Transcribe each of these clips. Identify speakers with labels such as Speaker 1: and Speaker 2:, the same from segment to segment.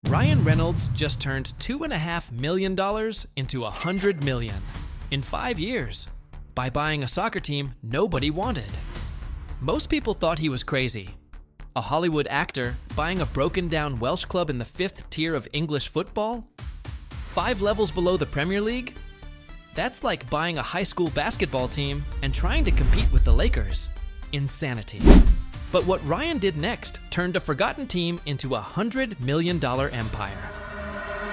Speaker 1: Ryan Reynolds just turned $2.5 million into $100 million in 5 years by buying a soccer team nobody wanted. Most people thought he was crazy. A Hollywood actor buying a broken-down Welsh club in the 5th tier of English football? 5 levels below the Premier League? That's like buying a high school basketball team and trying to compete with the Lakers. Insanity. But what Ryan did next turned a forgotten team into a $100 million empire.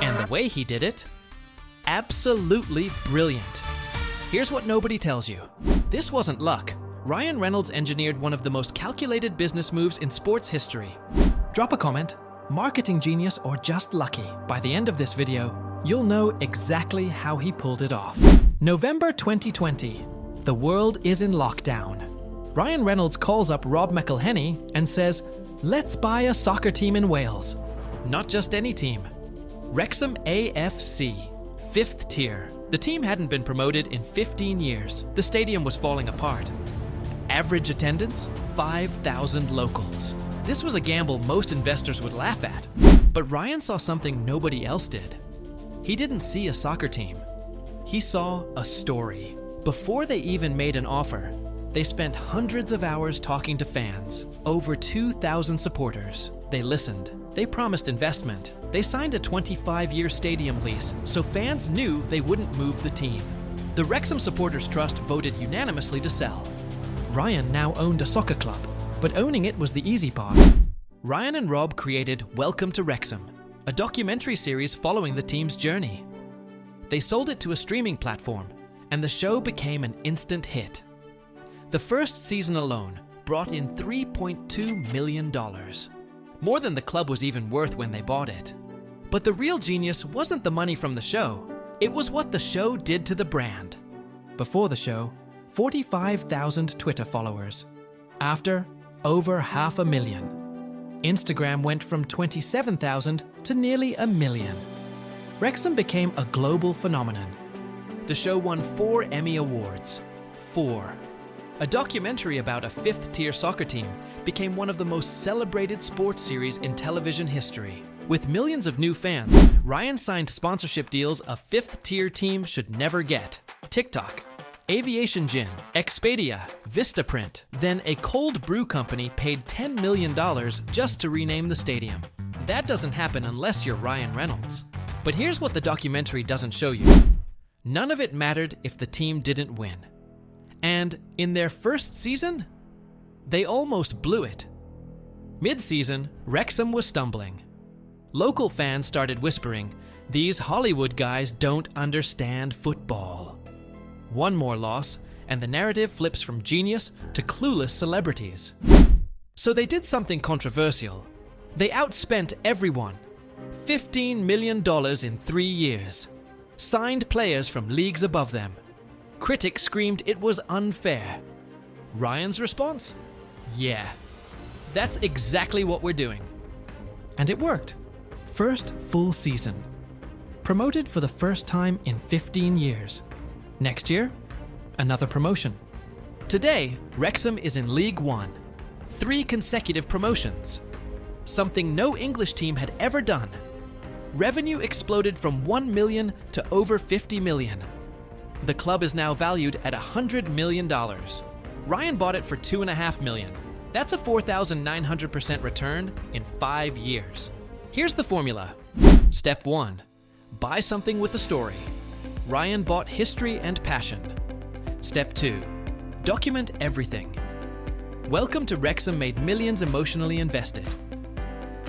Speaker 1: And the way he did it? Absolutely brilliant. Here's what nobody tells you. This wasn't luck. Ryan Reynolds engineered one of the most calculated business moves in sports history. Drop a comment, marketing genius or just lucky. By the end of this video, you'll know exactly how he pulled it off. November 2020. The world is in lockdown. Ryan Reynolds calls up Rob McElhenney and says, "Let's buy a soccer team in Wales." Not just any team. Wrexham AFC, 5th tier. The team hadn't been promoted in 15 years. The stadium was falling apart. Average attendance, 5,000 locals. This was a gamble most investors would laugh at. But Ryan saw something nobody else did. He didn't see a soccer team. He saw a story. Before they even made an offer, they spent hundreds of hours talking to fans. Over 2,000 supporters. They listened. They promised investment. They signed a 25-year stadium lease, so fans knew they wouldn't move the team. The Wrexham Supporters Trust voted unanimously to sell. Ryan now owned a soccer club, but owning it was the easy part. Ryan and Rob created Welcome to Wrexham, a documentary series following the team's journey. They sold it to a streaming platform, and the show became an instant hit. The first season alone brought in $3.2 million. More than the club was even worth when they bought it. But the real genius wasn't the money from the show. It was what the show did to the brand. Before the show, 45,000 Twitter followers. After, over 500,000. Instagram went from 27,000 to nearly 1 million. Wrexham became a global phenomenon. The show won 4 Emmy Awards. 4. A documentary about a 5th-tier soccer team became one of the most celebrated sports series in television history. With millions of new fans, Ryan signed sponsorship deals a 5th-tier team should never get. TikTok, Aviation Gin, Expedia, Vistaprint. Then a cold brew company paid $10 million just to rename the stadium. That doesn't happen unless you're Ryan Reynolds. But here's what the documentary doesn't show you. None of it mattered if the team didn't win. And in their first season, they almost blew it. Mid-season, Wrexham was stumbling. Local fans started whispering, "These Hollywood guys don't understand football." One more loss, and the narrative flips from genius to clueless celebrities. So they did something controversial. They outspent everyone. $15 million in 3 years. Signed players from leagues above them. Critics screamed it was unfair. Ryan's response? Yeah, that's exactly what we're doing. And it worked. First full season. Promoted for the first time in 15 years. Next year, another promotion. Today, Wrexham is in League One. 3 consecutive promotions. Something no English team had ever done. Revenue exploded from 1 million to over 50 million. The club is now valued at $100 million. Ryan bought it for $2.5 million. That's a 4,900% return in 5 years. Here's the formula. Step 1. Buy something with a story. Ryan bought history and passion. Step 2. Document everything. Welcome to Wrexham made millions emotionally invested.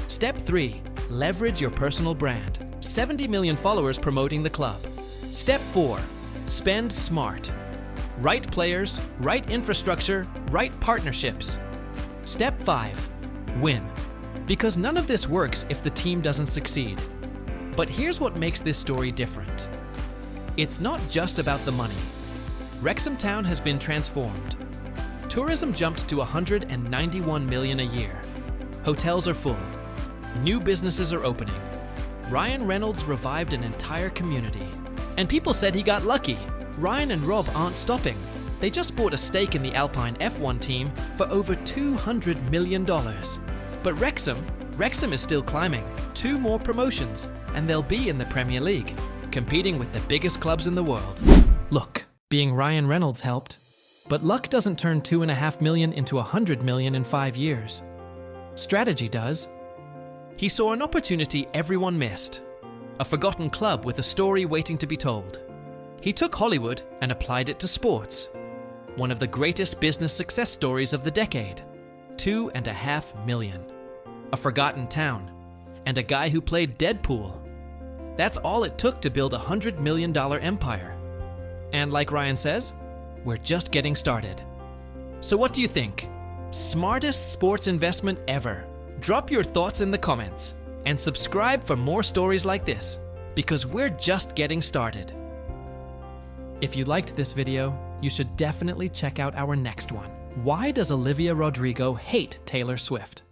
Speaker 1: Step 3. Leverage your personal brand. 70 million followers promoting the club. Step 4. Spend smart. Right players, right infrastructure, right partnerships. Step 5. Win. Because none of this works if the team doesn't succeed. But here's what makes this story different. It's not just about the money. Wrexham Town has been transformed. Tourism jumped to 191 million a year. Hotels are full. New businesses are opening. Ryan Reynolds revived an entire community. And people said he got lucky. Ryan and Rob aren't stopping. They just bought a stake in the Alpine F1 team for over $200 million. But Wrexham, Wrexham is still climbing, 2 more promotions, and they'll be in the Premier League, competing with the biggest clubs in the world. Look, being Ryan Reynolds helped, but luck doesn't turn $2.5 million into $100 million in 5 years. Strategy does. He saw an opportunity everyone missed, a forgotten club with a story waiting to be told. He took Hollywood and applied it to sports. One of the greatest business success stories of the decade. $2.5 million. A forgotten town, and a guy who played Deadpool. That's all it took to build a $100 million empire. And like Ryan says, we're just getting started. So what do you think? Smartest sports investment ever? Drop your thoughts in the comments and subscribe for more stories like this, because we're just getting started. If you liked this video, you should definitely check out our next one. Why does Olivia Rodrigo hate Taylor Swift?